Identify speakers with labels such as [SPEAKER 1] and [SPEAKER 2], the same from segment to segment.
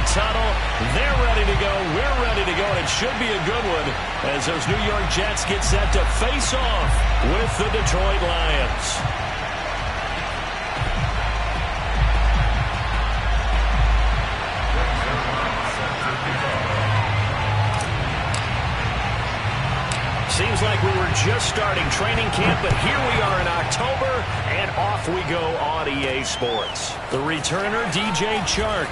[SPEAKER 1] the tunnel. They're ready to go. We're ready to go. And it should be a good one as those New York Jets get set to face off with the Detroit Lions. Seems like we were just starting training camp, but here we are in October, and off we go on EA Sports. The returner, DJ Chark.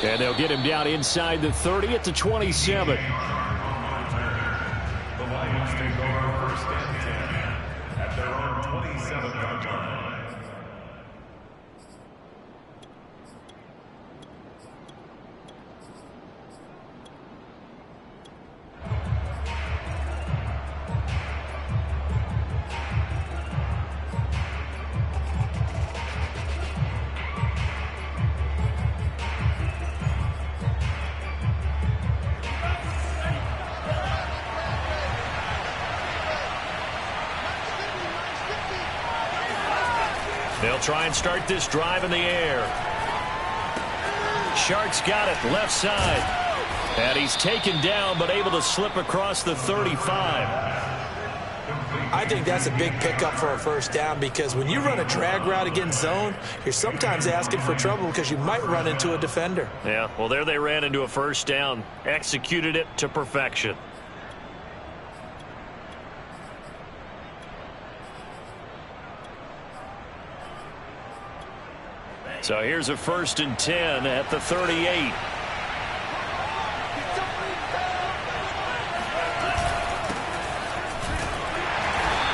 [SPEAKER 1] And they'll get him down inside the 30 at the 27.
[SPEAKER 2] The Lions take over first and 10 at their own 27-yard line.
[SPEAKER 1] They'll try and start this drive in the air. Chark's got it, left side. And he's taken down, but able to slip across the 35.
[SPEAKER 3] I think that's a big pickup for a first down, because when you run a drag route against zone, you're sometimes asking for trouble because you might run into a defender.
[SPEAKER 1] Yeah, well, there they ran into a first down. Executed it to perfection. So here's a 1st and 10 at the 38.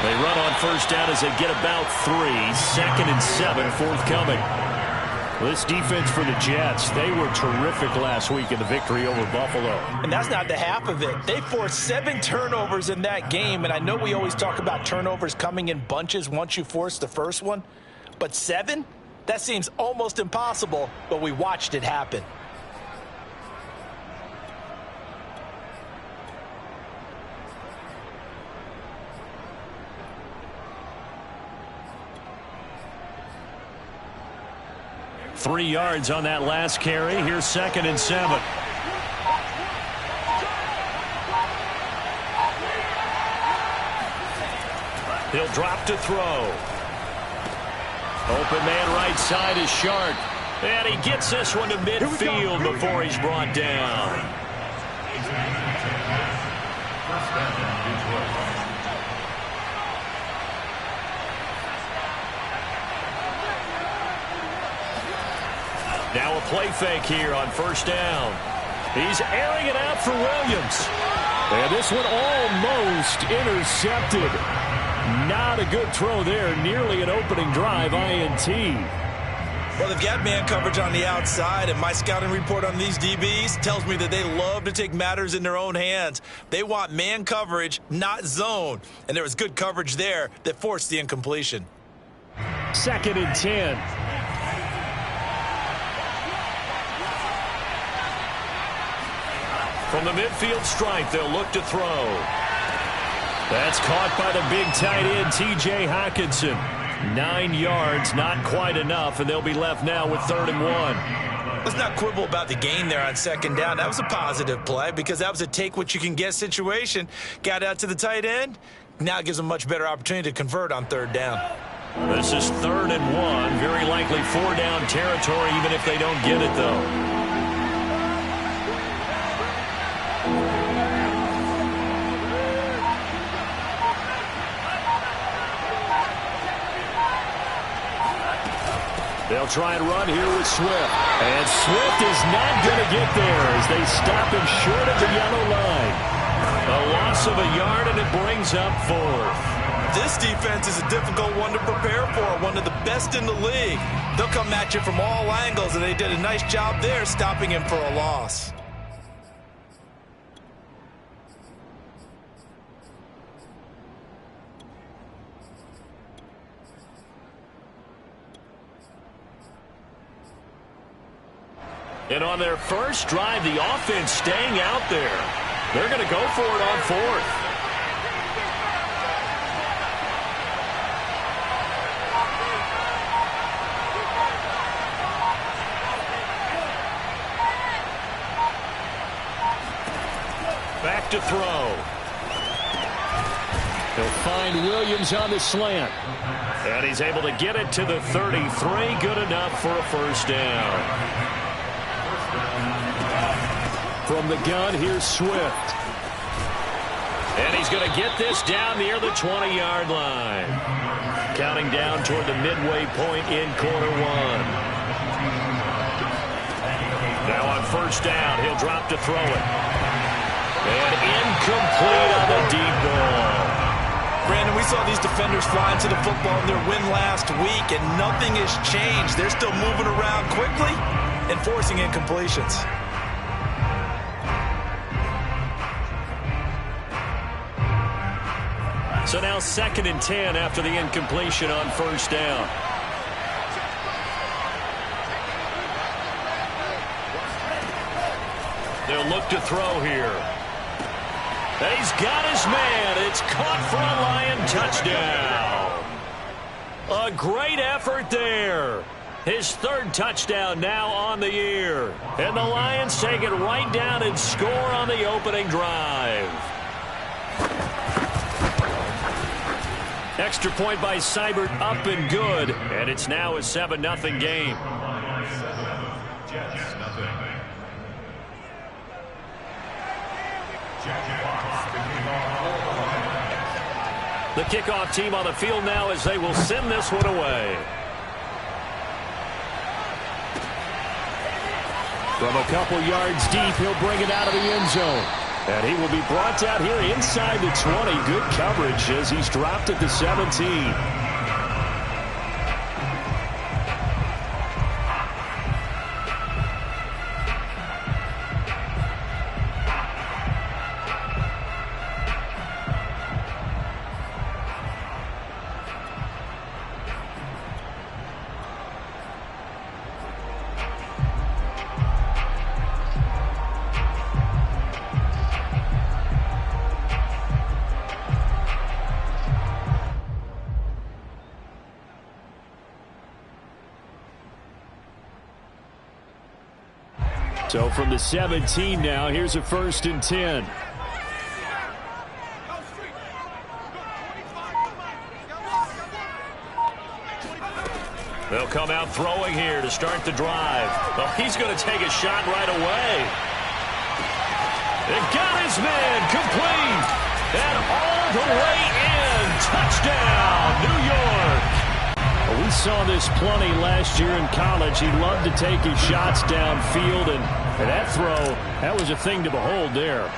[SPEAKER 1] They run on first down as they get about 3. 2nd and 7 forthcoming. This defense for the Jets, they were terrific last week in the victory over Buffalo.
[SPEAKER 3] And that's not the half of it. They forced 7 turnovers in that game, and I know we always talk about turnovers coming in bunches once you force the first one, but 7? That seems almost impossible, but we watched it happen.
[SPEAKER 1] Three yards on that last carry. Here's 2nd and 7. He'll drop to throw. Open man right side is Chark. And he gets this one to midfield before he's brought down. Now a play fake here on first down. He's airing it out for Williams. And this one almost intercepted. Not a good throw there. Nearly an opening drive INT.
[SPEAKER 3] Well, they've got man coverage on the outside, and my scouting report on these DBs tells me that they love to take matters in their own hands. They want man coverage, not zone. And there was good coverage there that forced the incompletion.
[SPEAKER 1] 2nd and 10. From the midfield stripe, they'll look to throw. That's caught by the big tight end, T.J. Hockenson. 9 yards, not quite enough, and they'll be left now with 3rd and 1.
[SPEAKER 3] Let's not quibble about the gain there on 2nd down. That was a positive play because that was a take-what-you-can-get situation. Got out to the tight end. Now it gives them a much better opportunity to convert on 3rd down.
[SPEAKER 1] This is 3rd and 1. Very likely 4-down territory, even if they don't get it, though. They'll try and run here with Swift. And Swift is not going to get there as they stop him short of the yellow line. A loss of a yard, and it brings up 4th.
[SPEAKER 3] This defense is a difficult one to prepare for, one of the best in the league. They'll come at you from all angles, and they did a nice job there stopping him for a loss.
[SPEAKER 1] And on their first drive, the offense staying out there. They're going to go for it on 4th. to throw. He'll find Williams on the slant. And he's able to get it to the 33. Good enough for a first down. From the gun, here's Swift. And he's going to get this down near the 20-yard line. Counting down toward the midway point in quarter one. Now on first down, he'll drop to throw it. And incomplete on the deep ball.
[SPEAKER 3] Brandon, we saw these defenders flying to the football in their win last week, and nothing has changed. They're still moving around quickly and forcing incompletions.
[SPEAKER 1] So now 2nd and 10 after the incompletion on first down. They'll look to throw here. He's got his man. It's caught for a Lion touchdown. A great effort there. His 3rd touchdown now on the year. And the Lions take it right down and score on the opening drive. Extra point by Seibert, up and good. And it's now a 7-0 game. The kickoff team on the field now as they will send this one away. From a couple yards deep, he'll bring it out of the end zone. And he will be brought down here inside the 20. Good coverage as he's dropped at the 17. So from the 17 now, here's a 1st and 10. They'll come out throwing here to start the drive. Well, he's going to take a shot right away. It got his man complete. And all the way in. Touchdown, New York. We saw this plenty last year in college. He loved to take his shots downfield, and that throw, that was a thing to behold there.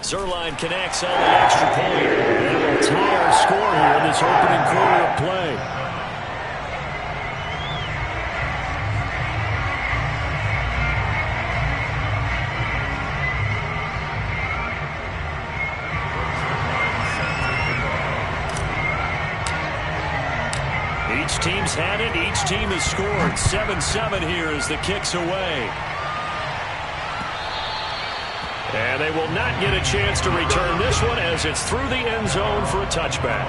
[SPEAKER 1] Zuerlein connects on the extra point. And will tie our score here in this opening quarter of play. Each team's had it. Each team has scored. 7-7 here as the kick's away. And they will not get a chance to return this one as it's through the end zone for a touchback.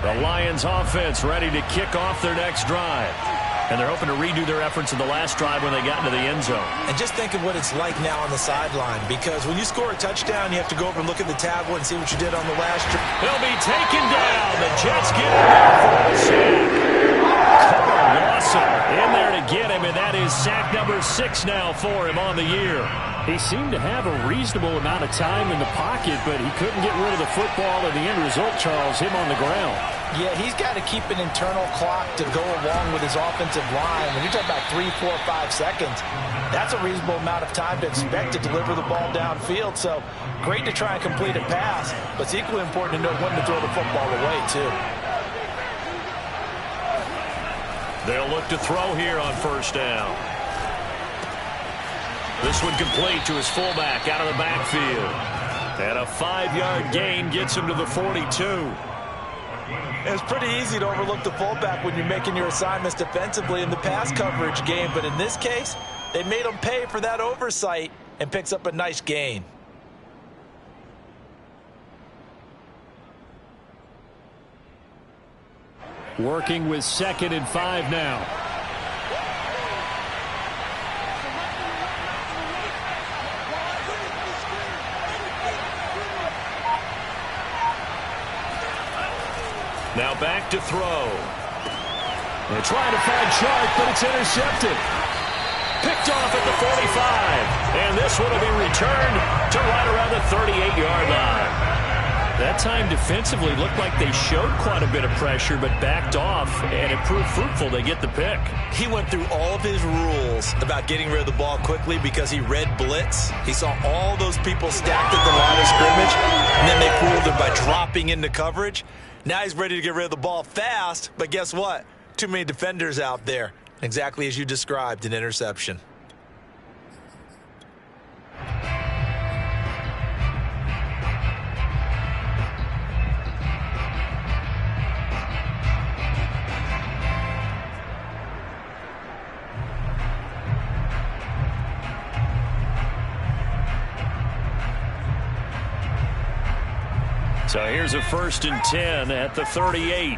[SPEAKER 1] The Lions offense ready to kick off their next drive. And they're hoping to redo their efforts in the last drive when they got into the end zone.
[SPEAKER 3] And just think of what it's like now on the sideline, because when you score a touchdown, you have to go over and look at the tablet and see what you did on the last drive.
[SPEAKER 1] He'll be taken down. The Jets get him out for a sack. Carl Lawson in there to get him, and that is sack number 6 now for him on the year. He seemed to have a reasonable amount of time in the pocket, but he couldn't get rid of the football, and the end result, Charles, him on the ground.
[SPEAKER 4] Yeah, he's got to keep an internal clock to go along with his offensive line. When you're talking about 3, 4, 5 seconds, that's a reasonable amount of time to expect to deliver the ball downfield. So great to try and complete a pass, but it's equally important to know when to throw the football away, too.
[SPEAKER 1] They'll look to throw here on first down. This one complete to his fullback out of the backfield. And a 5-yard gain gets him to the 42.
[SPEAKER 3] It's pretty easy to overlook the fullback when you're making your assignments defensively in the pass coverage game, but in this case, they made him pay for that oversight and picks up a nice gain.
[SPEAKER 1] Working with 2nd and 5 now. Now back to throw. They're trying to find Chark, but it's intercepted. Picked off at the 45. And this one will be returned to right around the 38-yard line. That time defensively looked like they showed quite a bit of pressure, but backed off, and it proved fruitful. They get the pick.
[SPEAKER 3] He went through all of his rules about getting rid of the ball quickly because he read blitz. He saw all those people stacked at the line of scrimmage, and then they fooled him by dropping into coverage. Now he's ready to get rid of the ball fast, but guess what? Too many defenders out there. Exactly as you described, an interception.
[SPEAKER 1] So here's a 1st and 10 at the 38.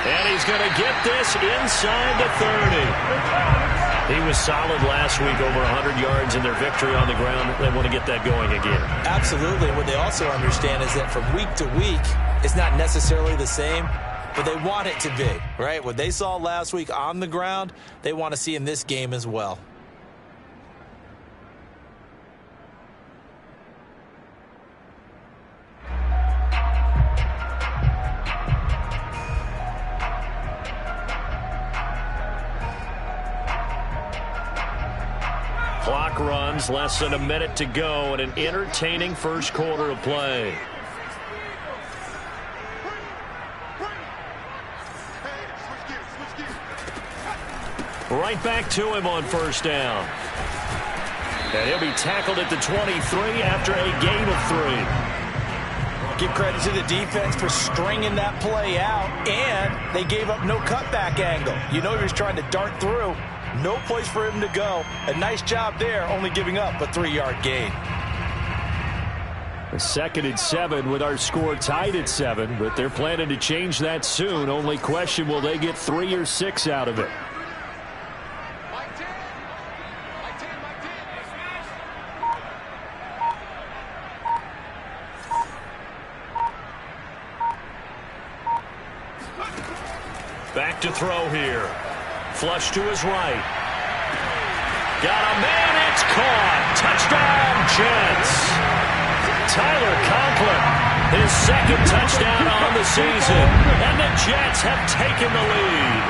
[SPEAKER 1] And he's going to get this inside the 30. He was solid last week, over 100 yards in their victory on the ground. They want to get that going again.
[SPEAKER 4] Absolutely. What they also understand is that from week to week, it's not necessarily the same, but they want it to be, right? What they saw last week on the ground, they want to see in this game as well.
[SPEAKER 1] Clock runs, less than a minute to go, and an entertaining first quarter of play. Right back to him on 1st down. And he'll be tackled at the 23 after a gain of 3.
[SPEAKER 4] Give credit to the defense for stringing that play out, and they gave up no cutback angle. You know he was trying to dart through. No place for him to go. A nice job there, only giving up a 3-yard gain.
[SPEAKER 1] A 2nd and 7 with our score tied at 7, but they're planning to change that soon. Only question, will they get 3 or 6 out of it? Back to throw here. Flush to his right. Got a man, it's caught. Touchdown, Jets. Tyler Conklin, his 2nd touchdown on the season. And the Jets have taken the lead.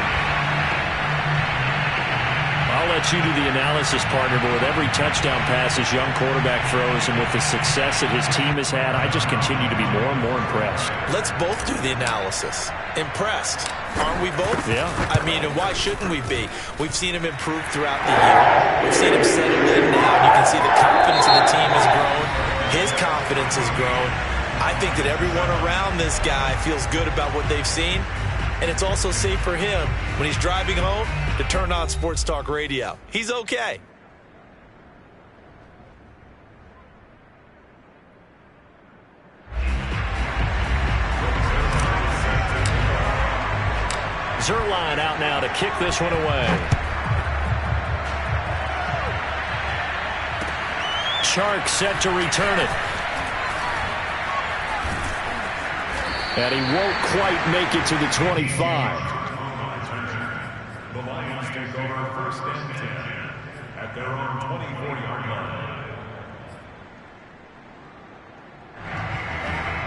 [SPEAKER 1] I'll let you do the analysis, partner, but with every touchdown pass his young quarterback throws and with the success that his team has had, I just continue to be more and more impressed.
[SPEAKER 4] Let's both do the analysis. Impressed. Aren't we both?
[SPEAKER 1] Yeah.
[SPEAKER 4] I mean, and why shouldn't we be? We've seen him improve throughout the year. We've seen him settle in now. You can see the confidence of the team has grown. His confidence has grown. I think that everyone around this guy feels good about what they've seen. And it's also safe for him when he's driving home to turn on Sports Talk Radio. He's okay.
[SPEAKER 1] Zuerlein out now to kick this one away. Chark set to return it. And he won't quite make it to the 25.
[SPEAKER 2] The Lions take over 1st and 10 at their own 24-yard line.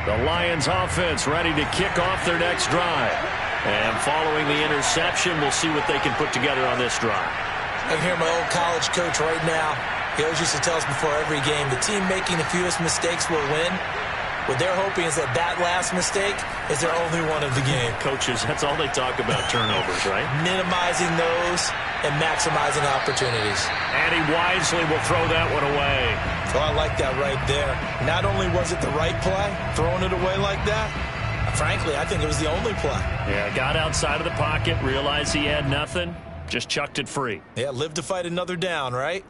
[SPEAKER 1] The Lions offense ready to kick off their next drive. And following the interception, we'll see what they can put together on this drive.
[SPEAKER 4] I can hear my old college coach right now. He always used to tell us before every game, the team making the fewest mistakes will win. What they're hoping is that that last mistake is their only one of the game.
[SPEAKER 1] Coaches, that's all they talk about, turnovers, right?
[SPEAKER 4] Minimizing those and maximizing opportunities.
[SPEAKER 1] And he wisely will throw that one away.
[SPEAKER 4] So I like that right there. Not only was it the right play, throwing it away like that, frankly, I think it was the only play.
[SPEAKER 1] Yeah, got outside of the pocket, realized he had nothing, just chucked it free.
[SPEAKER 4] Yeah, live to fight another down, right?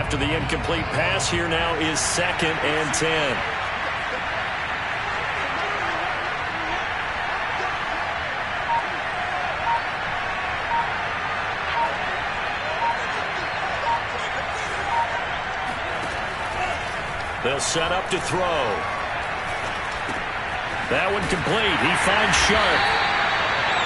[SPEAKER 1] after the incomplete pass. Here now is 2nd and 10. They'll set up to throw. That one complete. He finds Sharp.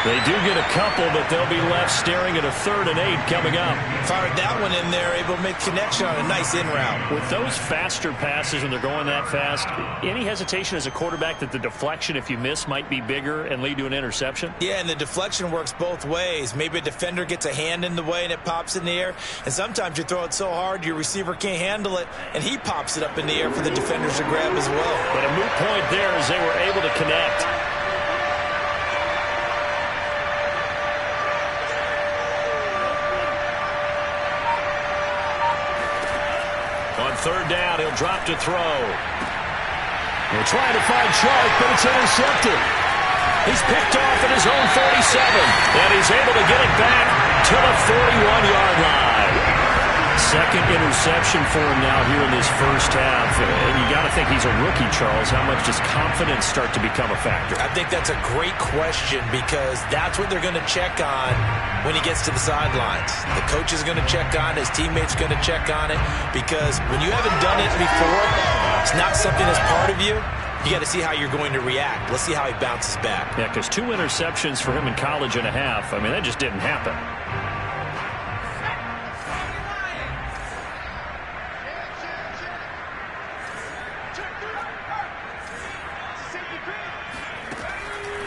[SPEAKER 1] They do get a couple, but they'll be left staring at a 3rd and 8 coming up.
[SPEAKER 3] Fired that one in there, able to make connection on a nice in route.
[SPEAKER 1] With those faster passes when they're going that fast, any hesitation as a quarterback that the deflection, if you miss, might be bigger and lead to an interception?
[SPEAKER 3] Yeah, and the deflection works both ways. Maybe a defender gets a hand in the way and it pops in the air. And sometimes you throw it so hard your receiver can't handle it, and he pops it up in the air for the defenders to grab as well.
[SPEAKER 1] But a moot point there as they were able to connect. On 3rd down, he'll drop to throw. They're trying to find Sharp, but it's intercepted. He's picked off at his own 47, and he's able to get it back to the 41-yard line. 2nd interception for him now here in this first half. And you got to think he's a rookie, Charles. How much does confidence start to become a factor?
[SPEAKER 3] I think that's a great question because that's what they're going to check on when he gets to the sidelines. The coach is going to check on it. His teammates are going to check on it because when you haven't done it before, it's not something that's part of you. You got to see how you're going to react. Let's see how he bounces back.
[SPEAKER 1] Yeah, because 2 interceptions for him in college and a half. I mean, that just didn't happen.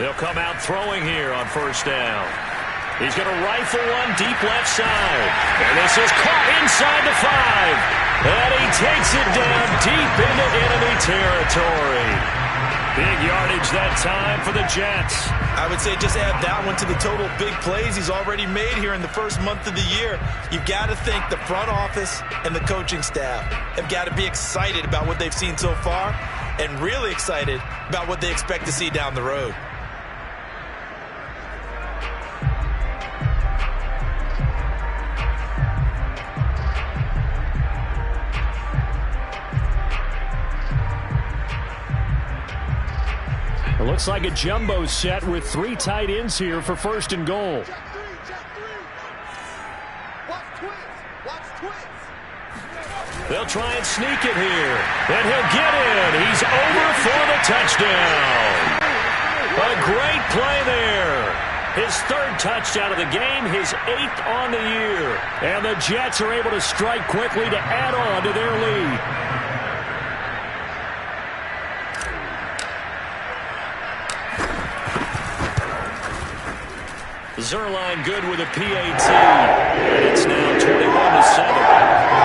[SPEAKER 1] They'll come out throwing here on 1st down. He's going to rifle one deep left side. And this is caught inside the 5. And he takes it down deep into enemy territory. Big yardage that time for the Jets.
[SPEAKER 3] I would say just add that one to the total big plays he's already made here in the first month of the year. You've got to think the front office and the coaching staff have got to be excited about what they've seen so far and really excited about what they expect to see down the road.
[SPEAKER 1] It looks like a jumbo set with 3 tight ends here for 1st and goal. They'll try and sneak it here. And he'll get in. He's over for the touchdown. A great play there. His 3rd touchdown of the game, his 8th on the year. And the Jets are able to strike quickly to add on to their lead. Zuerlein good with a PAT. And it's now 21-7.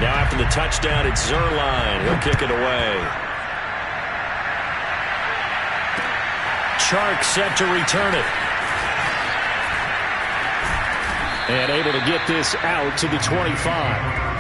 [SPEAKER 1] Now after the touchdown, it's Zuerlein. He'll kick it away. Chark set to return it. And able to get this out to the 25.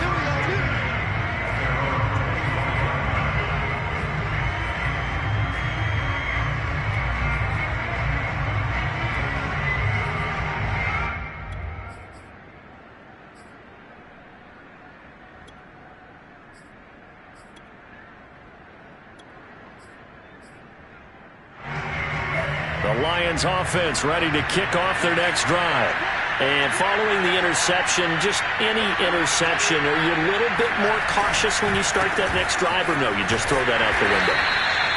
[SPEAKER 1] The Lions offense ready to kick off their next drive. And following the interception, just any interception, are you a little bit more cautious when you start that next drive, or no, you just throw that out the window?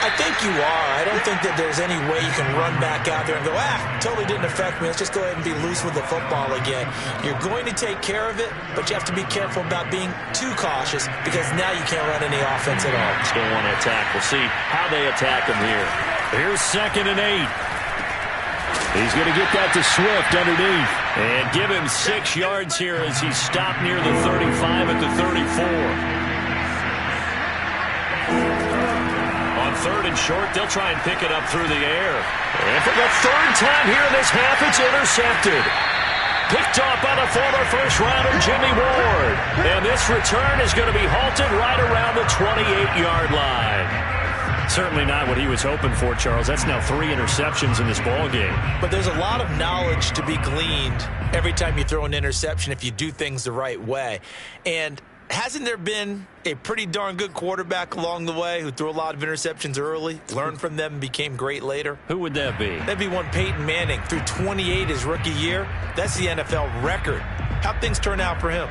[SPEAKER 3] I think you are. I don't think that there's any way you can run back out there and go, totally didn't affect me. Let's just go ahead and be loose with the football again. You're going to take care of it, but you have to be careful about being too cautious because now you can't run any offense at all.
[SPEAKER 1] Still want to attack. We'll see how they attack him here. Here's 2nd and 8. He's going to get that to Swift underneath. And give him 6 yards here as he's stopped near the 35 at the 34. On 3rd and short. They'll try and pick it up through the air. And for the 3rd time here in this half, it's intercepted. Picked off by the former first-rounder Jimmy Ward. And this return is going to be halted right around the 28-yard line. Certainly not what he was hoping for, Charles. That's now 3 interceptions in this ballgame.
[SPEAKER 4] But there's a lot of knowledge to be gleaned every time you throw an interception if you do things the right way. And hasn't there been a pretty darn good quarterback along the way who threw a lot of interceptions early, learned from them, and became great later?
[SPEAKER 1] Who would that be?
[SPEAKER 4] That'd be one Peyton Manning. Threw 28 his rookie year. That's the NFL record. How'd things turn out for him?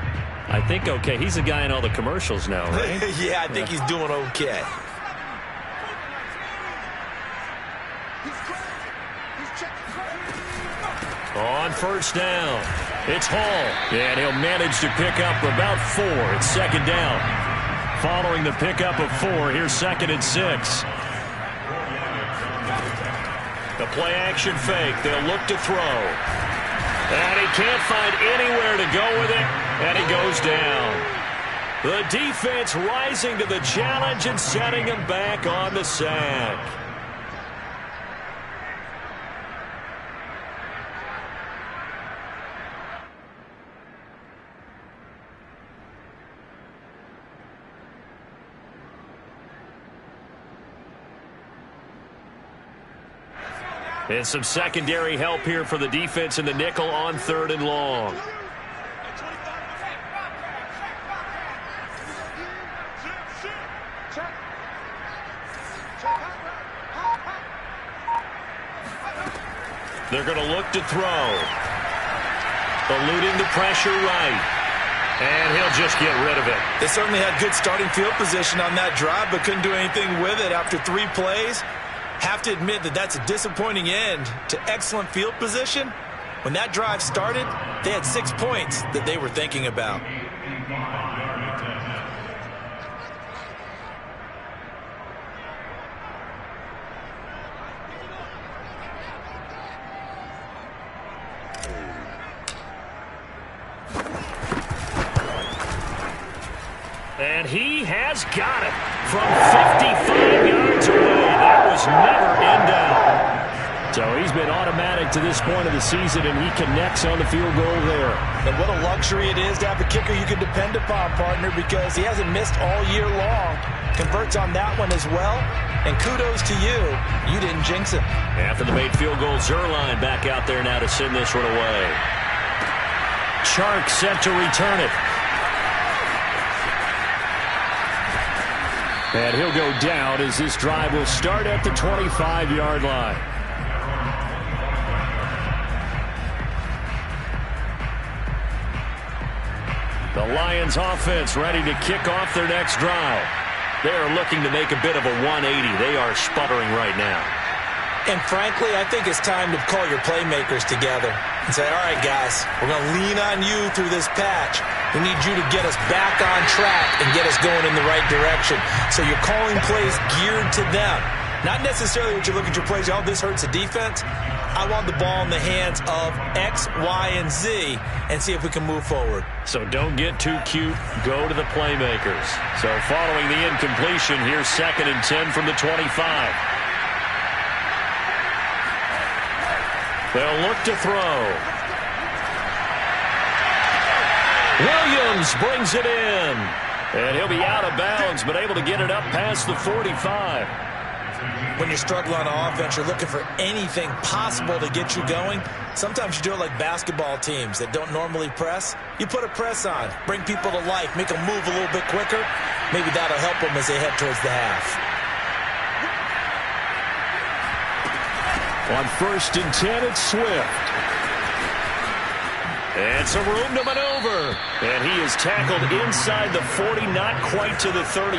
[SPEAKER 1] I think okay. He's a guy in all the commercials now, right?
[SPEAKER 4] Yeah, I think he's doing okay.
[SPEAKER 1] On 1st down, it's Hall, and he'll manage to pick up about 4. It's 2nd down. Following the pickup of 4, here's 2nd and 6. The play-action fake. They'll look to throw. And he can't find anywhere to go with it, and he goes down. The defense rising to the challenge and setting him back on the sack. And some secondary help here for the defense in the nickel on 3rd and long. They're going to look to throw. Eluding the pressure right. And he'll just get rid of it.
[SPEAKER 4] They certainly had good starting field position on that drive, but couldn't do anything with it after 3 plays. Have to admit that that's a disappointing end to excellent field position. When that drive started, they had 6 points that they were thinking about.
[SPEAKER 1] And he has got it from 55 yards away. That was never in doubt. So he's been automatic to this point of the season, and he connects on the field goal there.
[SPEAKER 4] And what a luxury it is to have a kicker you can depend upon, partner, because he hasn't missed all year long. Converts on that one as well. And kudos to you. You didn't jinx him.
[SPEAKER 1] After the made field goal, Zuerlein back out there now to send this one away. Chark set to return it. And he'll go down as this drive will start at the 25-yard line. The Lions offense ready to kick off their next drive. They are looking to make a bit of a 180. They are sputtering right now.
[SPEAKER 4] And frankly, I think it's time to call your playmakers together and say, all right, guys, we're going to lean on you through this patch. We need you to get us back on track and get us going in the right direction. So you're calling plays geared to them. Not necessarily what you look at your plays, oh, this hurts the defense. I want the ball in the hands of X, Y, and Z and see if we can move forward.
[SPEAKER 1] So don't get too cute. Go to the playmakers. So following the incompletion, here's 2nd and 10 from the 25. They'll look to throw. Williams brings it in. And he'll be out of bounds, but able to get it up past the 45.
[SPEAKER 4] When you're struggling on offense, you're looking for anything possible to get you going. Sometimes you do it like basketball teams that don't normally press. You put a press on, bring people to life, make them move a little bit quicker. Maybe that'll help them as they head towards the half.
[SPEAKER 1] On 1st and 10, it's Swift. And some room to maneuver. And he is tackled inside the 40, not quite to the 35.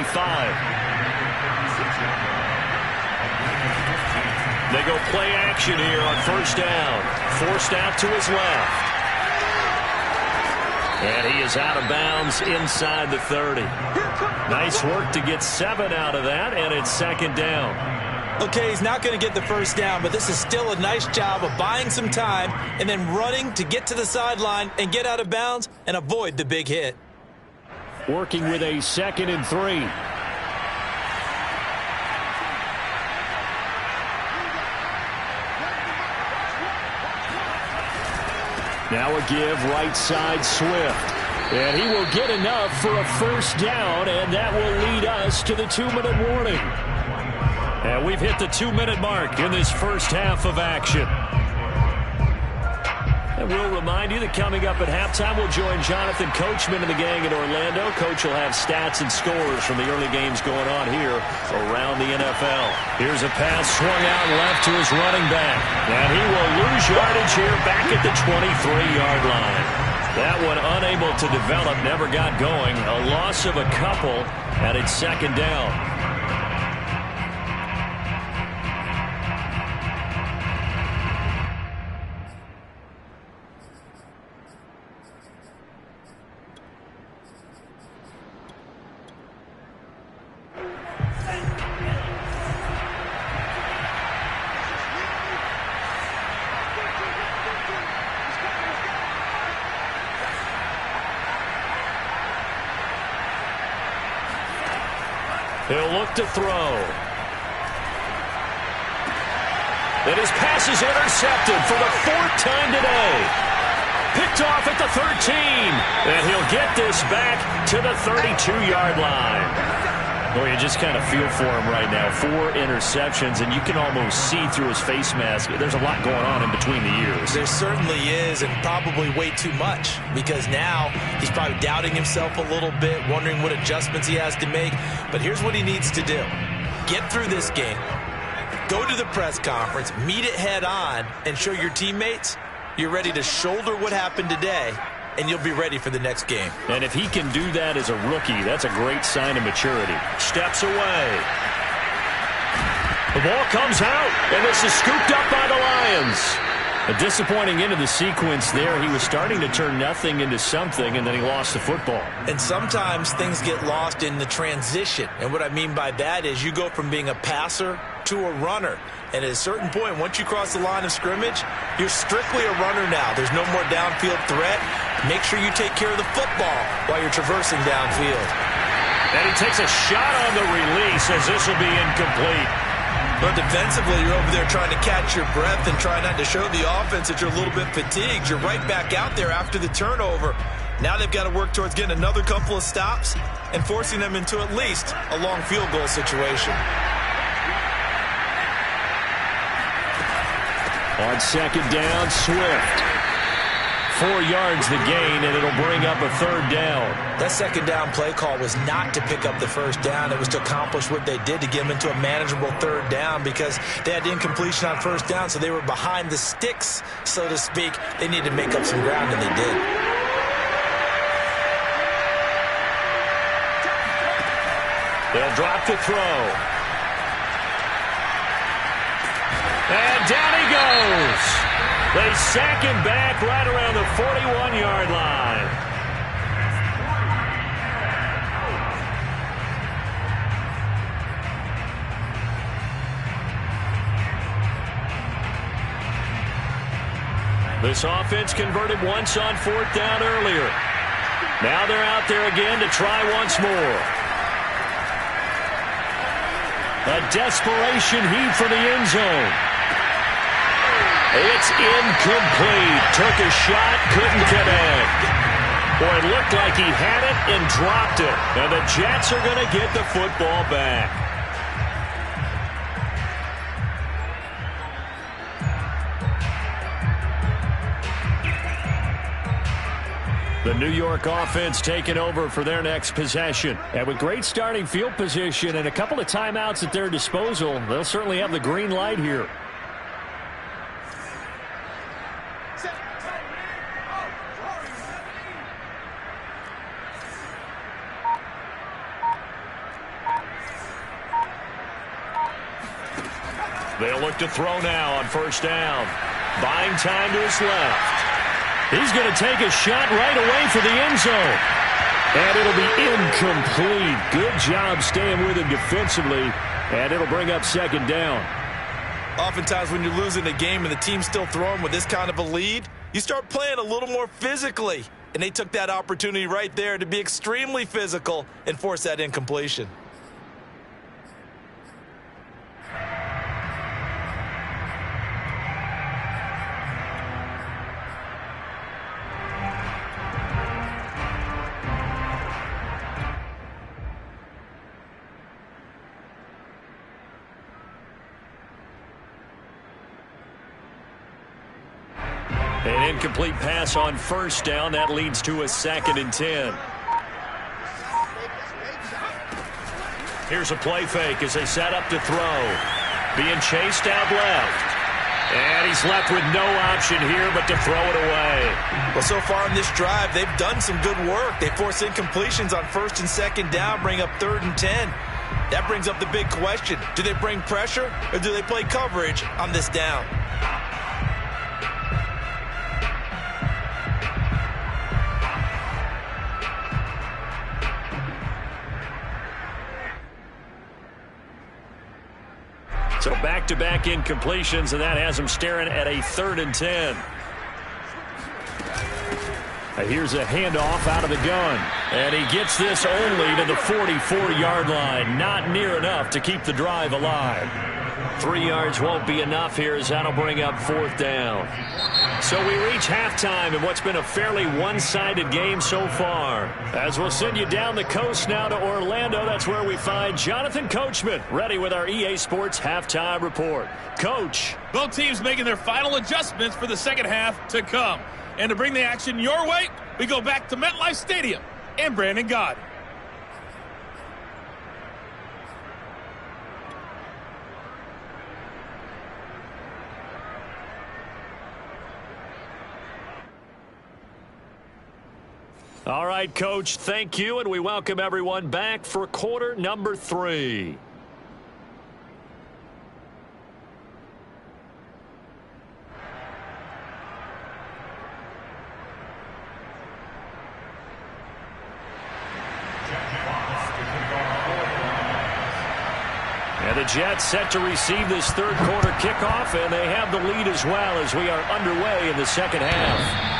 [SPEAKER 1] They go play action here on 1st down. Forced out to his left. And he is out of bounds inside the 30. Nice work to get 7 out of that, and it's 2nd down.
[SPEAKER 4] Okay, he's not going to get the 1st down, but this is still a nice job of buying some time and then running to get to the sideline and get out of bounds and avoid the big hit.
[SPEAKER 1] Working with a 2nd and 3. Now a give right side Swift. And he will get enough for a first down, and that will lead us to the 2-minute warning. And we've hit the 2-minute mark in this first half of action. And we'll remind you that coming up at halftime, we'll join Jonathan Coachman and the gang in Orlando. Coach will have stats and scores from the early games going on here around the NFL. Here's a pass swung out left to his running back. And he will lose yardage here back at the 23-yard line. That one unable to develop, never got going. A loss of a couple, and it's second down. He'll look to throw. And his pass is intercepted for the 4th time today. Picked off at the 13. And he'll get this back to the 32-yard line. Well, you just kind of feel for him right now. 4 interceptions, and you can almost see through his face mask. There's a lot going on in between the ears.
[SPEAKER 4] There certainly is, and probably way too much, because now he's probably doubting himself a little bit, wondering what adjustments he has to make. But here's what he needs to do. Get through this game, go to the press conference, meet it head on, and show your teammates you're ready to shoulder what happened today, and you'll be ready for the next game.
[SPEAKER 1] And if he can do that as a rookie, that's a great sign of maturity. Steps away. The ball comes out, and this is scooped up by the Lions. A disappointing end of the sequence there. He was starting to turn nothing into something, and then he lost the football.
[SPEAKER 4] And sometimes things get lost in the transition. And what I mean by that is you go from being a passer to a runner. And at a certain point, once you cross the line of scrimmage, you're strictly a runner now. There's no more downfield threat. Make sure you take care of the football while you're traversing downfield.
[SPEAKER 1] And he takes a shot on the release as this will be incomplete.
[SPEAKER 4] But defensively, you're over there trying to catch your breath and try not to show the offense that you're a little bit fatigued. You're right back out there after the turnover. Now they've got to work towards getting another couple of stops and forcing them into at least a long field goal situation.
[SPEAKER 1] On second down, Swift. 4 yards the gain, and it'll bring up a 3rd down.
[SPEAKER 4] That second down play call was not to pick up the first down. It was to accomplish what they did to get them into a manageable 3rd down because they had incompletion on first down, so they were behind the sticks, so to speak. They needed to make up some ground, and they did.
[SPEAKER 1] They'll drop to throw. And down he goes. They sack him back right around the 41-yard line. This offense converted once on 4th down earlier. Now they're out there again to try once more. A desperation heave for the end zone. It's incomplete. Took a shot, couldn't connect. Boy, it looked like he had it and dropped it. And the Jets are going to get the football back. The New York offense taking over for their next possession. And with great starting field position and a couple of timeouts at their disposal, they'll certainly have the green light here. They'll look to throw now on first down. Buying time to his left. He's going to take a shot right away for the end zone. And it'll be incomplete. Good job staying with him defensively. And it'll bring up second down.
[SPEAKER 3] Oftentimes when you're losing a game and the team's still throwing with this kind of a lead, you start playing a little more physically. And they took that opportunity right there to be extremely physical and force that incompletion.
[SPEAKER 1] An incomplete pass on first down. That leads to a 2nd and 10. Here's a play fake as they set up to throw. Being chased out left. And he's left with no option here but to throw it away.
[SPEAKER 3] Well, so far in this drive, they've done some good work. They force incompletions on 1st and 2nd down, bring up 3rd and 10. That brings up the big question. Do they bring pressure or do they play coverage on this down?
[SPEAKER 1] So back-to-back incompletions, and that has them staring at a 3rd and 10. Here's a handoff out of the gun. And he gets this only to the 44-yard line. Not near enough to keep the drive alive. 3 yards won't be enough here as that'll bring up 4th down. So we reach halftime in what's been a fairly one-sided game so far. As we'll send you down the coast now to Orlando, that's where we find Jonathan Coachman, ready with our EA Sports Halftime Report. Coach.
[SPEAKER 5] Both teams making their final adjustments for the second half to come. And to bring the action your way, we go back to MetLife Stadium and Brandon Gaudin.
[SPEAKER 1] All right, Coach, thank you, and we welcome everyone back for quarter number 3. And the Jets set to receive this 3rd quarter kickoff, and they have the lead as well as we are underway in the second half.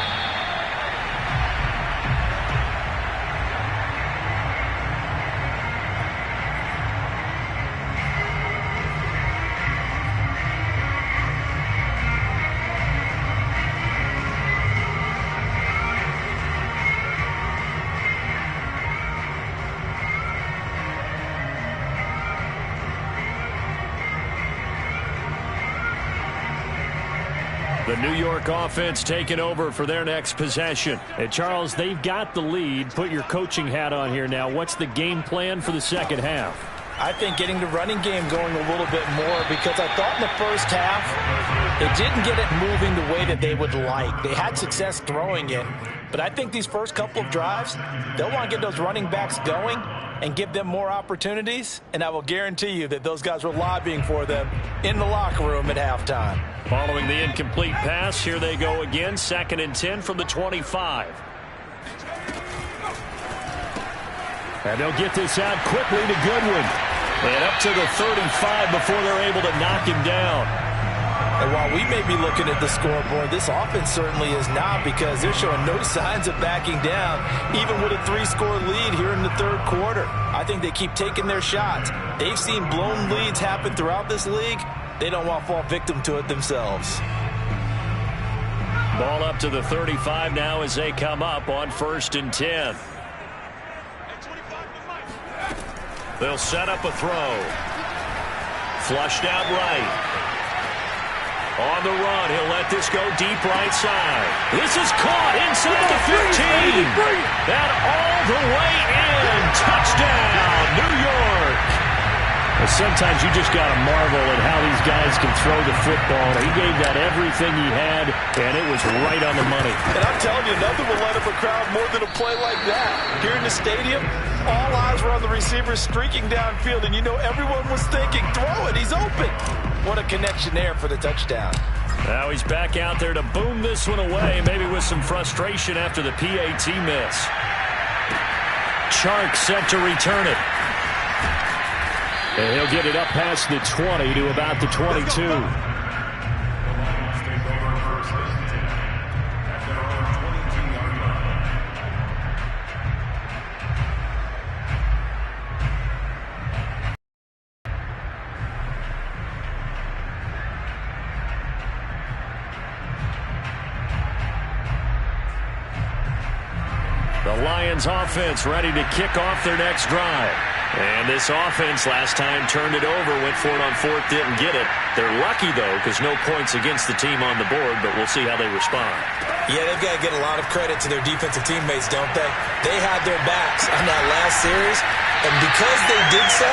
[SPEAKER 1] The New York offense taking over for their next possession. And Charles, they've got the lead. Put your coaching hat on here now. What's the game plan for the second half?
[SPEAKER 4] I think getting the running game going a little bit more, because I thought in the first half it didn't get it moving the way that they would like. They had success throwing it, but I think these first couple of drives, they'll want to get those running backs going and give them more opportunities, and I will guarantee you that those guys were lobbying for them in the locker room at halftime.
[SPEAKER 1] Following the incomplete pass, here they go again, 2nd and 10 from the 25. And they'll get this out quickly to Goodwin. And up to the 35 before they're able to knock him down.
[SPEAKER 4] And while we may be looking at the scoreboard, this offense certainly is not, because they're showing no signs of backing down, even with a 3-score lead here in the 3rd quarter. I think they keep taking their shots. They've seen blown leads happen throughout this league. They don't want to fall victim to it themselves.
[SPEAKER 1] Ball up to the 35 now as they come up on 1st and 10. They'll set up a throw. Flushed out right. On the run, he'll let this go deep right side. This is caught inside the 15. And all the way in. Touchdown, New York. Well, sometimes you just got to marvel at how these guys can throw the football. He gave that everything he had, and it was right on the money.
[SPEAKER 4] And I'm telling you, nothing will light up a crowd more than a play like that. Here in the stadium, all eyes were on the receiver streaking downfield, and you know everyone was thinking, throw it, he's open. What a connection there for the touchdown.
[SPEAKER 1] Now he's back out there to boom this one away, maybe with some frustration after the PAT miss. Chark set to return it. And he'll get it up past the 20 to about the 22. The Lions offense ready to kick off their next drive. And this offense last time turned it over, went for it on 4th, didn't get it. They're lucky, though, because no points against the team on the board, but we'll see how they respond.
[SPEAKER 3] Yeah, they've got to get a lot of credit to their defensive teammates, don't they? They had their backs on that last series, and because they did so,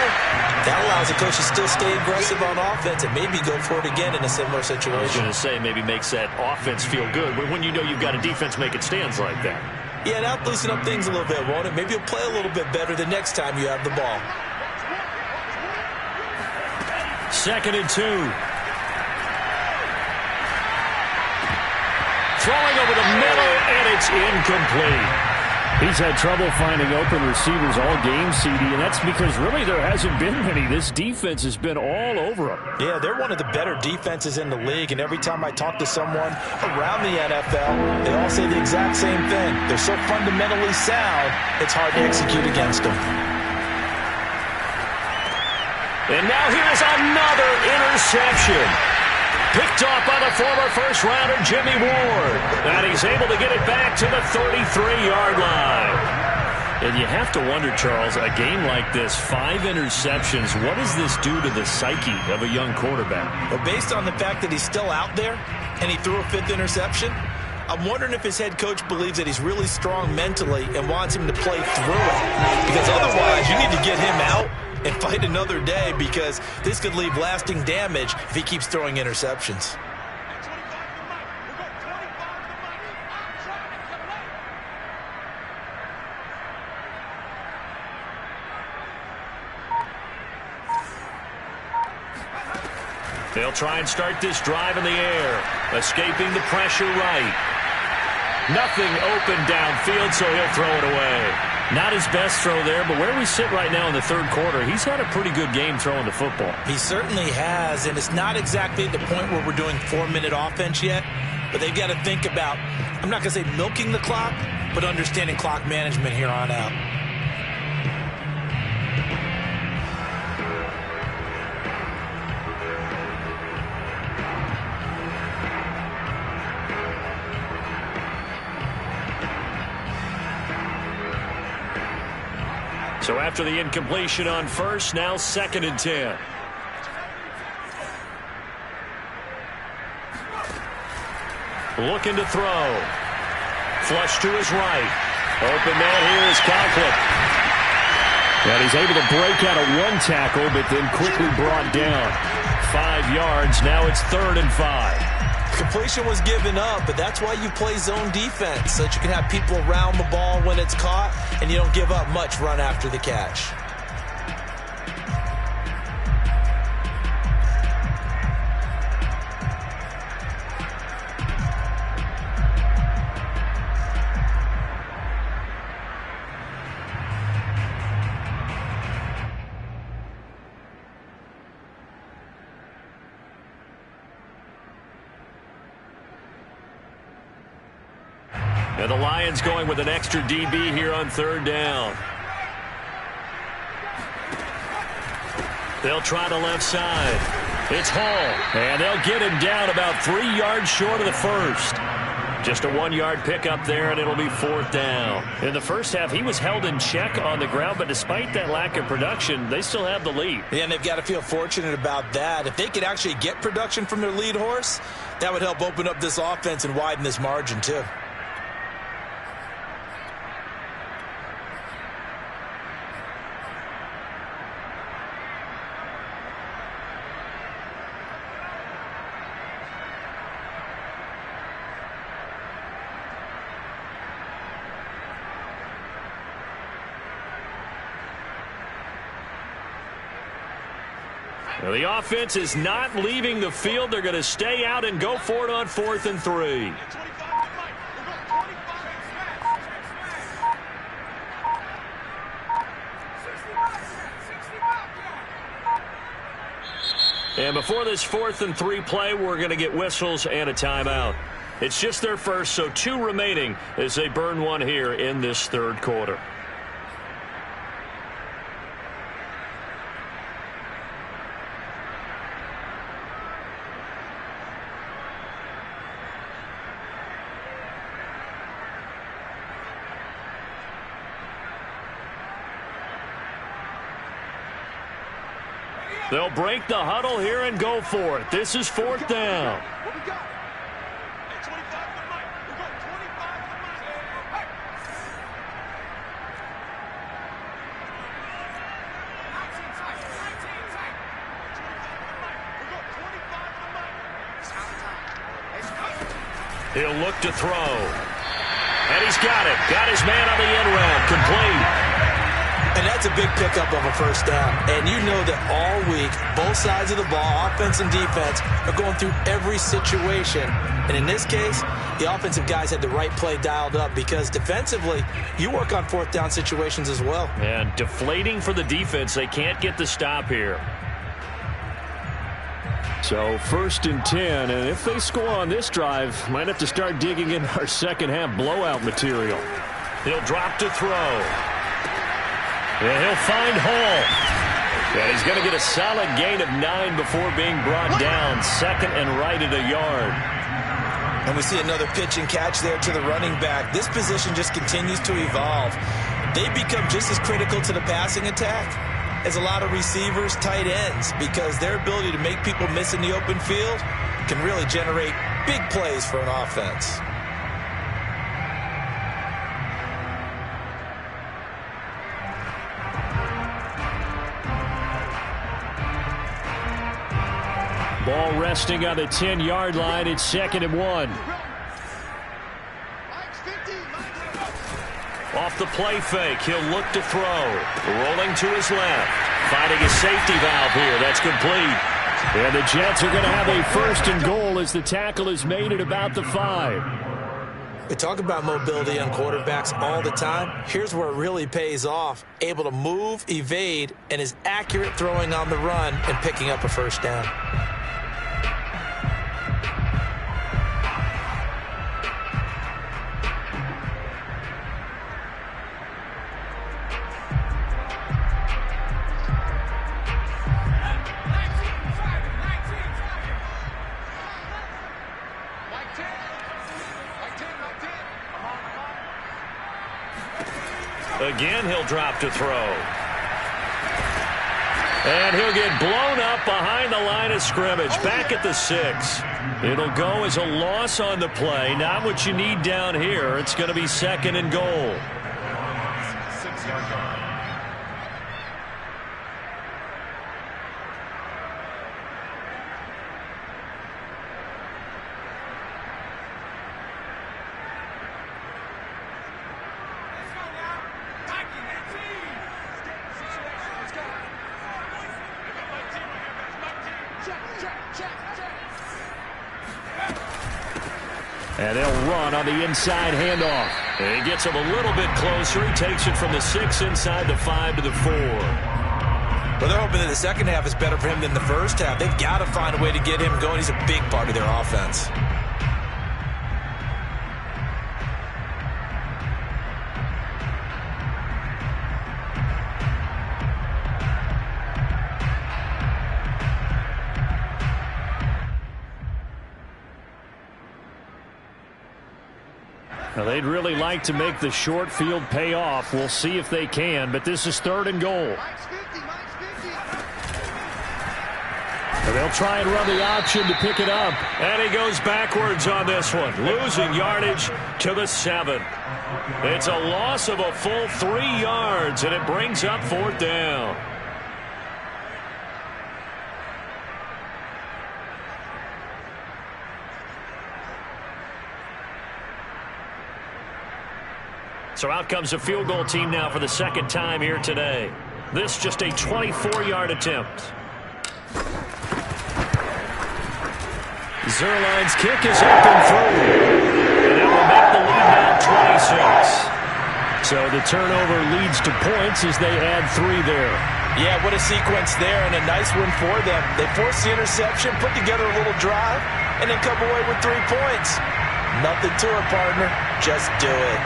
[SPEAKER 3] that allows the coach to still stay aggressive on offense and maybe go for it again in a similar situation.
[SPEAKER 1] I was going to say, maybe makes that offense feel good, but when you know you've got a defense making stands like that.
[SPEAKER 3] Yeah, that'll loosen up things a little bit, won't it? Maybe you'll play a little bit better the next time you have the ball.
[SPEAKER 1] 2nd and 2. Throwing over the middle, and it's incomplete. He's had trouble finding open receivers all game, CD, and that's because really there hasn't been many. This defense has been all over them.
[SPEAKER 4] Yeah, they're one of the better defenses in the league, and every time I talk to someone around the NFL, they all say the exact same thing. They're so fundamentally sound, it's hard to execute against them.
[SPEAKER 1] And now here's another interception. Picked off by the former first-rounder Jimmy Ward. And he's able to get it back to the 33-yard line. And you have to wonder, Charles, a game like this, 5 interceptions, what does this do to the psyche of a young quarterback?
[SPEAKER 3] Well, based on the fact that he's still out there and he threw a 5th interception, I'm wondering if his head coach believes that he's really strong mentally and wants him to play through it. Because otherwise, you need to get him out and fight another day, because this could leave lasting damage if he keeps throwing interceptions.
[SPEAKER 1] They'll try and start this drive in the air, escaping the pressure right. Nothing open downfield, so he'll throw it away. Not his best throw there, but where we sit right now in the 3rd quarter, he's had a pretty good game throwing the football.
[SPEAKER 3] He certainly has, and it's not exactly the point where we're doing 4-minute offense yet, but they've got to think about, I'm not going to say milking the clock, but understanding clock management here on out.
[SPEAKER 1] So after the incompletion on first, now 2nd and 10. Looking to throw. Flush to his right. Open man here is Conklin. And he's able to break out of one tackle, but then quickly brought down. 5 yards. Now it's 3rd and 5.
[SPEAKER 3] Completion was given up, but that's why you play zone defense, so that you can have people around the ball when it's caught, and you don't give up much run after the catch.
[SPEAKER 1] And the Lions going with an extra DB here on 3rd down. They'll try the left side. It's Hall. And they'll get him down about 3 yards short of the first. Just a 1-yard pickup there, and it'll be 4th down. In the first half, he was held in check on the ground, but despite that lack of production, they still have the lead.
[SPEAKER 3] Yeah, and they've got to feel fortunate about that. If they could actually get production from their lead horse, that would help open up this offense and widen this margin, too.
[SPEAKER 1] Well, the offense is not leaving the field. They're going to stay out and go for it on 4th and 3. And before this 4th and 3 play, we're going to get whistles and a timeout. It's just their first, so 2 remaining as they burn one here in this 3rd quarter. They'll break the huddle here and go for it. This is 4th down. He'll look to throw. And he's got it. Got his man on the end round. Complete.
[SPEAKER 4] And that's a big pickup of a first down. And you know that all week, both sides of the ball, offense and defense, are going through every situation. And in this case, the offensive guys had the right play dialed up because defensively, you work on 4th down situations as well.
[SPEAKER 1] And deflating for the defense. They can't get the stop here. So 1st and 10, and if they score on this drive, might have to start digging in our second half blowout material. He'll drop to throw. And he'll find Hall. And he's going to get a solid gain of 9 before being brought down. 2nd and right at a yard.
[SPEAKER 4] And we see another pitch and catch there to the running back. This position just continues to evolve. They become just as critical to the passing attack as a lot of receivers, tight ends, because their ability to make people miss in the open field can really generate big plays for an offense.
[SPEAKER 1] Ball resting on the 10-yard line. It's 2nd and 1. Off the play fake, he'll look to throw. Rolling to his left. Finding a safety valve here. That's complete. And the Jets are going to have a 1st and goal as the tackle is made at about the 5.
[SPEAKER 4] We talk about mobility on quarterbacks all the time. Here's where it really pays off. Able to move, evade, and is accurate throwing on the run and picking up a first down.
[SPEAKER 1] Again, he'll drop to throw. And he'll get blown up behind the line of scrimmage, back at the 6. It'll go as a loss on the play. Not what you need down here. It's going to be 2nd and goal. And they'll run on the inside handoff. And he gets him a little bit closer. He takes it from the 6 inside the 5 to the 4.
[SPEAKER 4] Well, they're hoping that the second half is better for him than the first half. They've got to find a way to get him going. He's a big part of their offense.
[SPEAKER 1] Now, they'd really like to make the short field pay off. We'll see if they can, but this is 3rd and goal. And they'll try and run the option to pick it up. And he goes backwards on this one, losing yardage to the 7. It's a loss of a full 3 yards, and it brings up 4th down. So out comes a field goal team now for the 2nd time here today. This just a 24-yard attempt. Zuerlein's kick is up and through. And that will make the lead now 26. So the turnover leads to points as they add 3 there.
[SPEAKER 4] Yeah, what a sequence there, and a nice one for them. They forced the interception, put together a little drive, and then come away with 3 points. Nothing to it, partner. Just do it.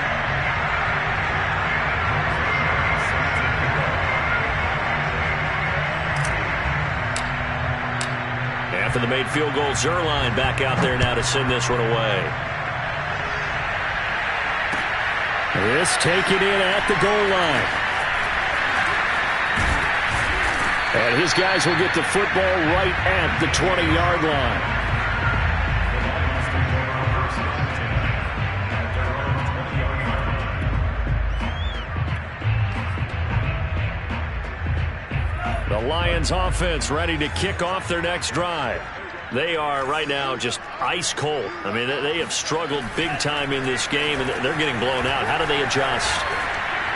[SPEAKER 1] After the made field goal, Zuerlein back out there now to send this one away. This taken in at the goal line. And his guys will get the football right at the 20-yard line. The Lions offense ready to kick off their next drive. They are right now just ice cold. I mean, they have struggled big time in this game, and they're getting blown out. How do they adjust?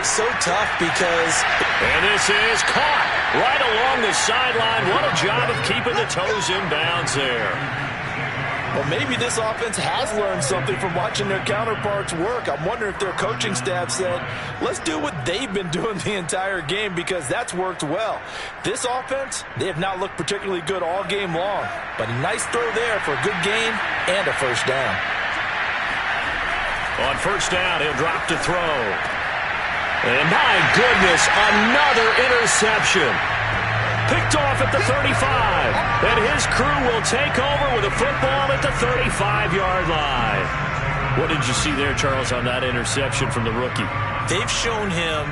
[SPEAKER 3] So tough because...
[SPEAKER 1] And this is caught right along the sideline. What a job of keeping the toes in bounds there.
[SPEAKER 4] Well, maybe this offense has learned something from watching their counterparts work. I'm wondering if their coaching staff said, let's do what they've been doing the entire game, because that's worked well. This offense, they have not looked particularly good all game long, but a nice throw there for a good gain and a first down.
[SPEAKER 1] On first down, he'll drop to throw. And my goodness, another interception. Picked off at the 35. And his crew will take over with a football at the 35-yard line. What did you see there, Charles, on that interception from the rookie?
[SPEAKER 3] They've shown him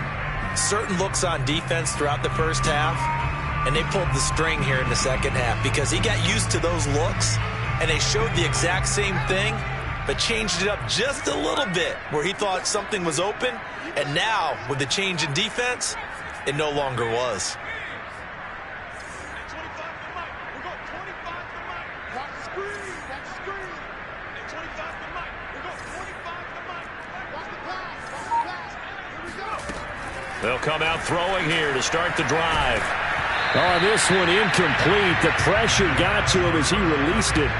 [SPEAKER 3] certain looks on defense throughout the first half, and they pulled the string here in the second half because he got used to those looks, and they showed the exact same thing, but changed it up just a little bit where he thought something was open, and now, with the change in defense, it no longer was.
[SPEAKER 1] They'll come out throwing here to start the drive. Oh, this one incomplete. The pressure got to him as he released it,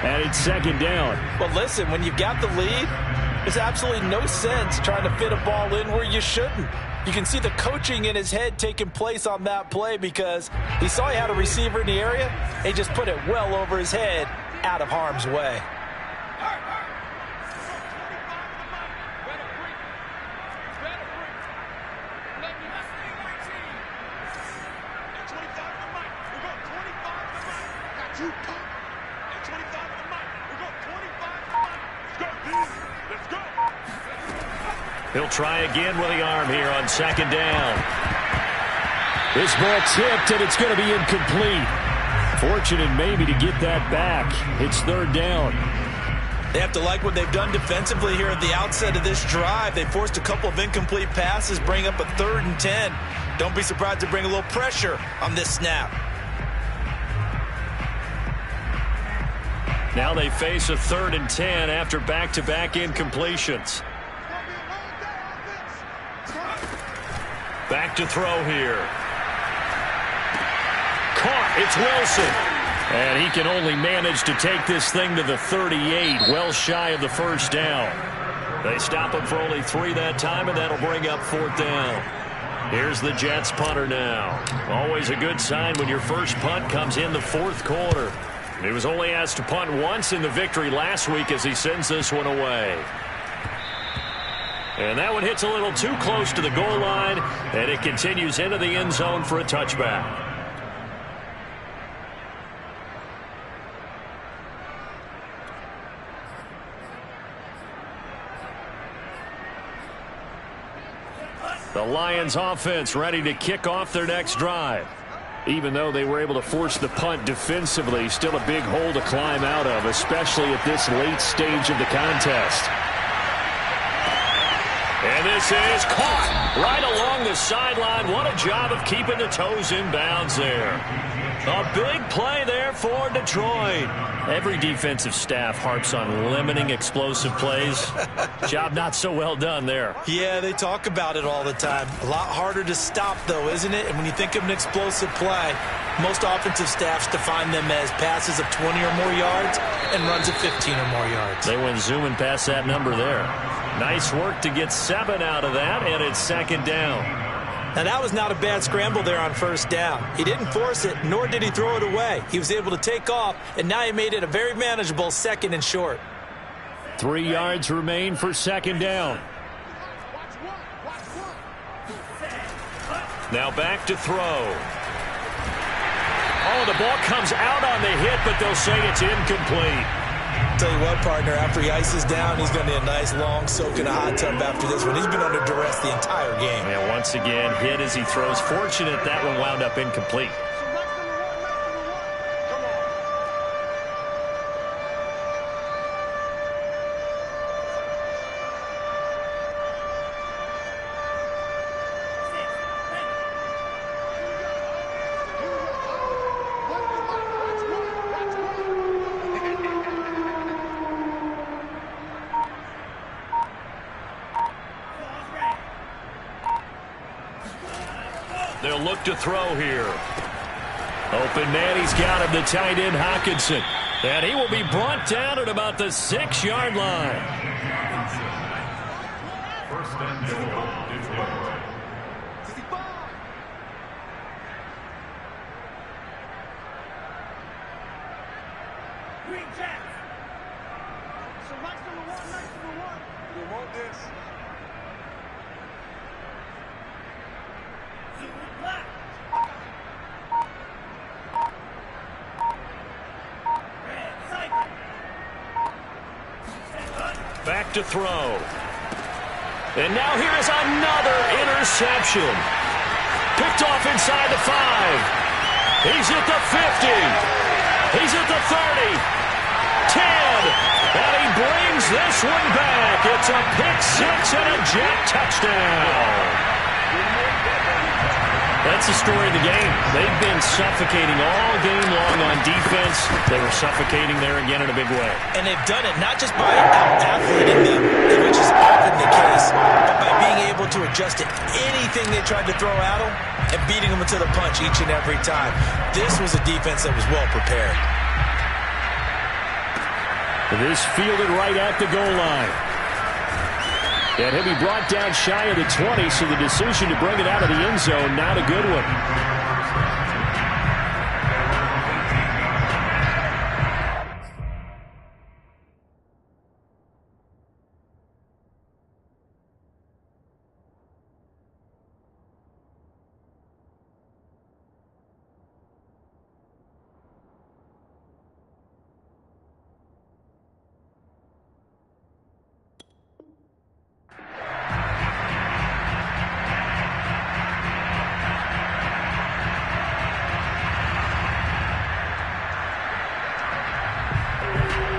[SPEAKER 1] and it's second down.
[SPEAKER 4] Well, listen, when you've got the lead, there's absolutely no sense trying to fit a ball in where you shouldn't. You can see the coaching in his head taking place on that play because he saw he had a receiver in the area, and he just put it well over his head out of harm's way.
[SPEAKER 1] He'll try again with the arm here on second down. This ball tipped, and it's going to be incomplete. Fortunate maybe to get that back. It's third down.
[SPEAKER 3] They have to like what they've done defensively here at the outset of this drive. They forced a couple of incomplete passes, bring up a 3rd and 10. Don't be surprised to bring a little pressure on this snap.
[SPEAKER 1] Now they face a 3rd and 10 after back-to-back incompletions. Back to throw here. Caught. It's Wilson. And he can only manage to take this thing to the 38, well shy of the first down. They stop him for only 3 that time, and that'll bring up 4th down. Here's the Jets punter now. Always a good sign when your first punt comes in the 4th quarter. He was only asked to punt once in the victory last week as he sends this one away. And that one hits a little too close to the goal line, and it continues into the end zone for a touchback. The Lions offense ready to kick off their next drive. Even though they were able to force the punt defensively, still a big hole to climb out of, especially at this late stage of the contest. And this is caught right along the sideline. What a job of keeping the toes in bounds there. A big play there for Detroit. Every defensive staff harps on limiting explosive plays. Job not so well done there.
[SPEAKER 3] Yeah, they talk about it all the time. A lot harder to stop, though, isn't it? And when you think of an explosive play, most offensive staffs define them as passes of 20 or more yards and runs of 15 or more yards.
[SPEAKER 1] They went zooming past that number there. Nice work to get 7 out of that, and it's second down.
[SPEAKER 3] Now, that was not a bad scramble there on first down. He didn't force it, nor did he throw it away. He was able to take off, and now he made it a very manageable 2nd and short.
[SPEAKER 1] 3 yards remain for second down. Now back to throw. Oh, the ball comes out on the hit, but they'll say it's incomplete.
[SPEAKER 3] Tell you what, partner, after he ices down, he's going to need a nice long soak in a hot tub after this one. He's been under duress the entire game.
[SPEAKER 1] And once again, hit as he throws. Fortunate that one wound up incomplete. They'll look to throw here. Open man, he's got him, the tight end Hockenson. And he will be brought down at about the 6-yard line.
[SPEAKER 2] First and goal, Detroit.
[SPEAKER 1] Back to throw. And now here is another interception. Picked off inside the 5. He's at the 50. He's at the 30. 10. And he brings this one back. It's a pick 6 and a Jet touchdown. That's the story of the game. They've been suffocating all game long on defense. They were suffocating there again in a big way.
[SPEAKER 3] And they've done it not just by out-athleting them, which is often the case, but by being able to adjust to anything they tried to throw at them and beating them to the punch each and every time. This was a defense that was well prepared.
[SPEAKER 1] This fielded right at the goal line. And he'll be brought down shy of the 20, so the decision to bring it out of the end zone, not a good one.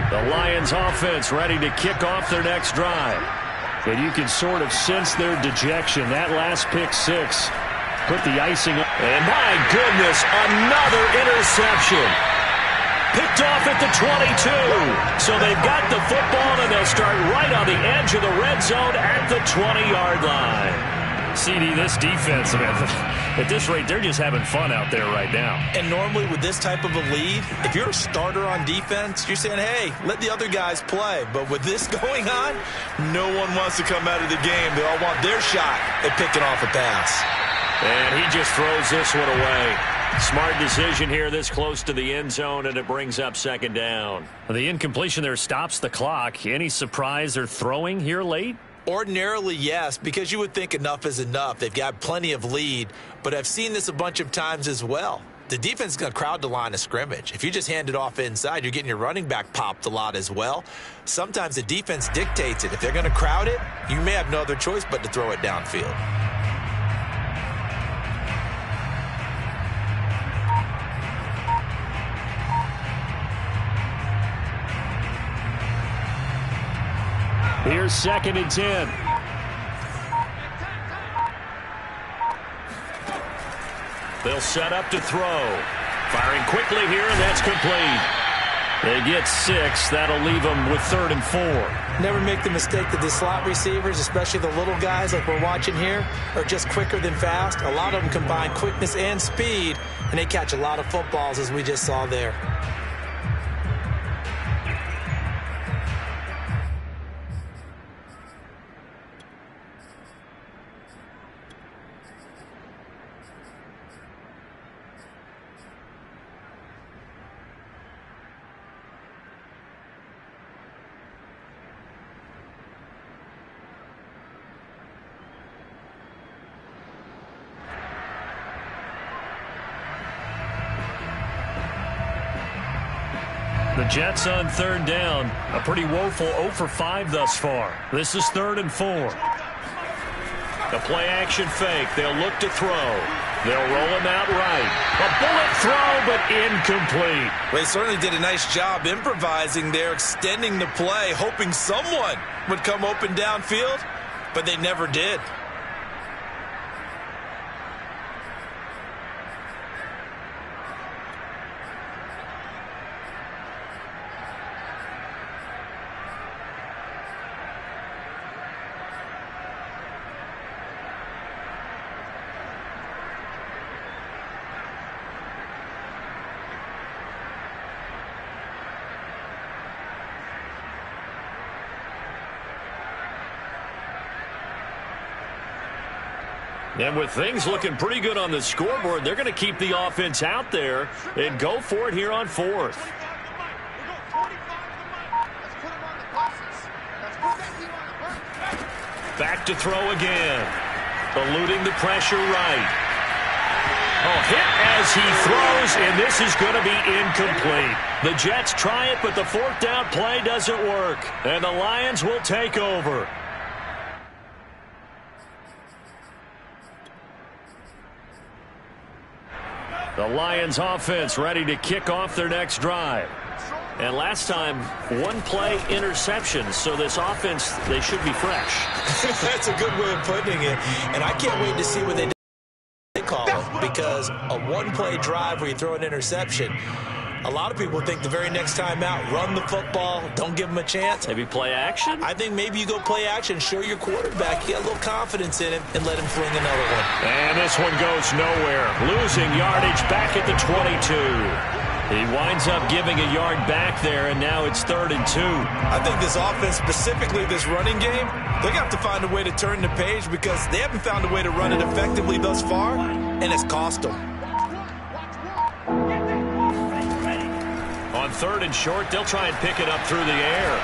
[SPEAKER 1] The Lions offense ready to kick off their next drive. And you can sort of sense their dejection. That last pick 6 put the icing on. And my goodness, another interception. Picked off at the 22. So they've got the football and they'll start right on the edge of the red zone at the 20-yard line. CD, this defense, man, at this rate, they're just having fun out there right now.
[SPEAKER 3] And normally with this type of a lead, if you're a starter on defense, you're saying, hey, let the other guys play. But with this going on, no one wants to come out of the game. They all want their shot at picking off a pass.
[SPEAKER 1] And he just throws this one away. Smart decision here this close to the end zone, and it brings up second down. The incompletion there stops the clock. Any surprise they're throwing here late?
[SPEAKER 3] Ordinarily, yes, because you would think enough is enough. They've got plenty of lead, but I've seen this a bunch of times as well. The defense is going to crowd the line of scrimmage. If you just hand it off inside, you're getting your running back popped a lot as well. Sometimes the defense dictates it. If they're going to crowd it, you may have no other choice but to throw it downfield.
[SPEAKER 1] Here's 2nd and 10. They'll set up to throw. Firing quickly here, and that's complete. They get 6. That'll leave them with 3rd and 4.
[SPEAKER 4] Never make the mistake that the slot receivers, especially the little guys like we're watching here, are just quicker than fast. A lot of them combine quickness and speed, and they catch a lot of footballs, as we just saw there.
[SPEAKER 1] The Jets on 3rd down. A pretty woeful 0 for 5 thus far. This is 3rd and 4. The play action fake. They'll look to throw. They'll roll him out right. A bullet throw, but incomplete.
[SPEAKER 3] They certainly did a nice job improvising there, extending the play, hoping someone would come open downfield, but they never did.
[SPEAKER 1] And with things looking pretty good on the scoreboard, they're going to keep the offense out there and go for it here on fourth. Back to throw again. Eluding the pressure right. Oh, hit as he throws, and this is going to be incomplete. The Jets try it, but the fourth down play doesn't work. And the Lions will take over. The Lions offense ready to kick off their next drive. And last time, one-play interception, so this offense, they should be fresh.
[SPEAKER 3] That's a good way of putting it. And I can't wait to see what they call it, because a one-play drive where you throw an interception, a lot of people think the very next time out, run the football, don't give them a chance.
[SPEAKER 1] Maybe play action?
[SPEAKER 3] I think maybe you go play action, show your quarterback you got a little confidence in him, and let him fling another one.
[SPEAKER 1] And this one goes nowhere. Losing yardage back at the 22. He winds up giving a yard back there, and now it's 3rd and 2.
[SPEAKER 3] I think this offense, specifically this running game, they're going to have to find a way to turn the page because they haven't found a way to run it effectively thus far, and it's cost them.
[SPEAKER 1] On 3rd and short, they'll try and pick it up through the air.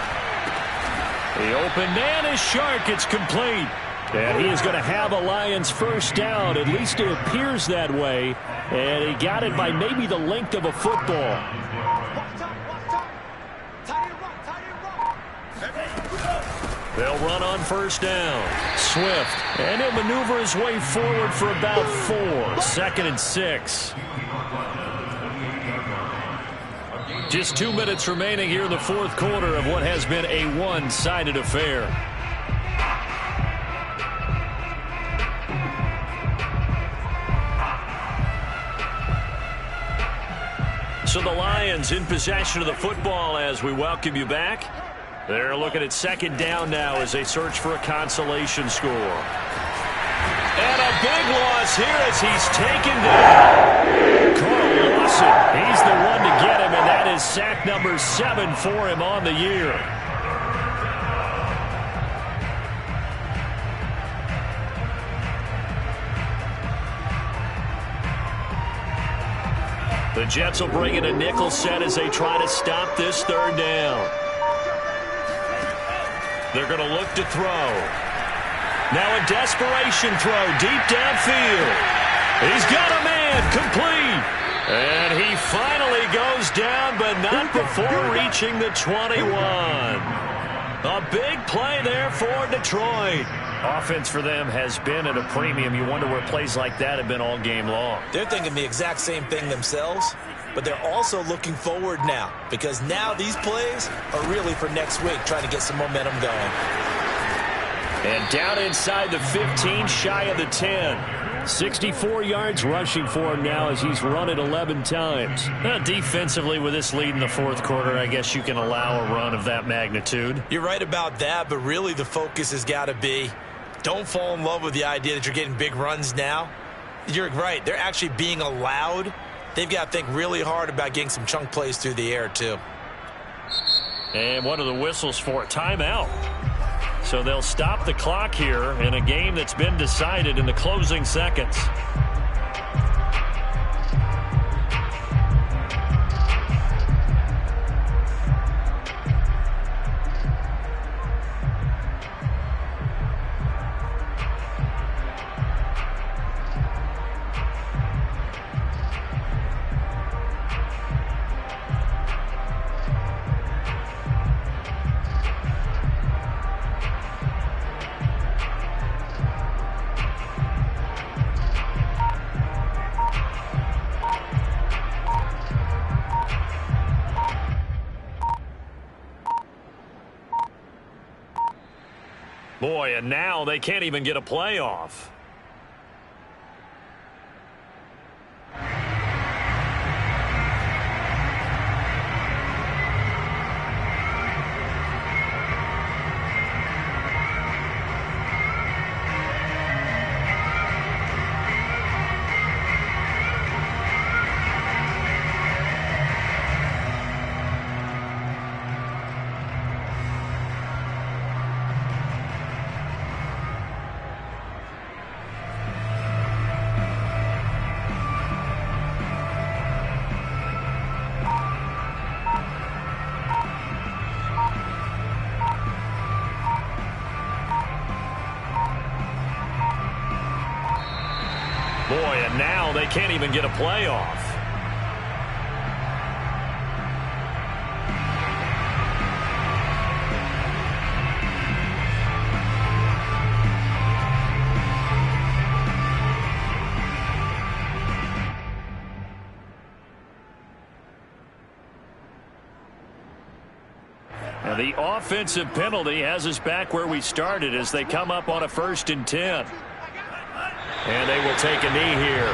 [SPEAKER 1] The open man is Shark. It's complete. And he is going to have a Lions first down. At least it appears that way. And he got it by maybe the length of a football. They'll run on first down. Swift. And he'll maneuver his way forward for about 4. 2nd and 6. Just 2 minutes remaining here in the fourth quarter of what has been a one-sided affair. So the Lions in possession of the football as we welcome you back. They're looking at 2nd down now as they search for a consolation score. And a big loss here as he's taken down. Carl Lawson, he's the one to get him, and that is sack number 7 for him on the year. The Jets will bring in a nickel set as they try to stop this 3rd down. They're going to look to throw. Now a desperation throw deep downfield. He's got a man, complete. And he finally goes down, but not before reaching the 21. A big play there for Detroit. Offense for them has been at a premium. You wonder where plays like that have been all game long.
[SPEAKER 3] They're thinking the exact same thing themselves, but they're also looking forward now because now these plays are really for next week, trying to get some momentum going.
[SPEAKER 1] And down inside the 15, shy of the 10. 64 yards rushing for him now as he's run it 11 times. Defensively, with this lead in the fourth quarter, I guess you can allow a run of that magnitude.
[SPEAKER 3] You're right about that, but really the focus has got to be don't fall in love with the idea that you're getting big runs now. You're right. They're actually being allowed. They've got to think really hard about getting some chunk plays through the air, too.
[SPEAKER 1] And one of the whistles for a timeout. So they'll stop the clock here in a game that's been decided in the closing seconds. Boy, and now they can't even get a playoff. now they can't even get a playoff. Now the offensive penalty has us back where we started as they come up on a 1st and 10. And they will take a knee here.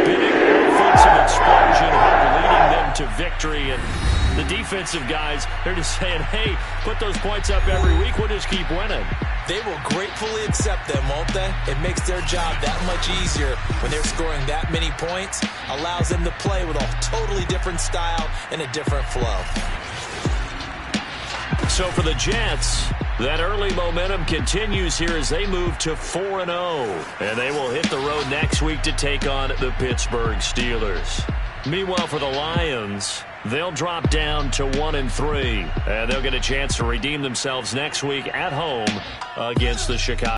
[SPEAKER 1] Big offensive explosion leading them to victory. And the defensive guys, they're just saying, hey, put those points up every week. We'll just keep winning.
[SPEAKER 3] They will gratefully accept them, won't they? It makes their job that much easier when they're scoring that many points. Allows them to play with a totally different style and a different flow.
[SPEAKER 1] So for the Jets, that early momentum continues here as they move to 4-0. And they will hit the road next week to take on the Pittsburgh Steelers. Meanwhile, for the Lions, they'll drop down to 1-3. And they'll get a chance to redeem themselves next week at home against the Chicago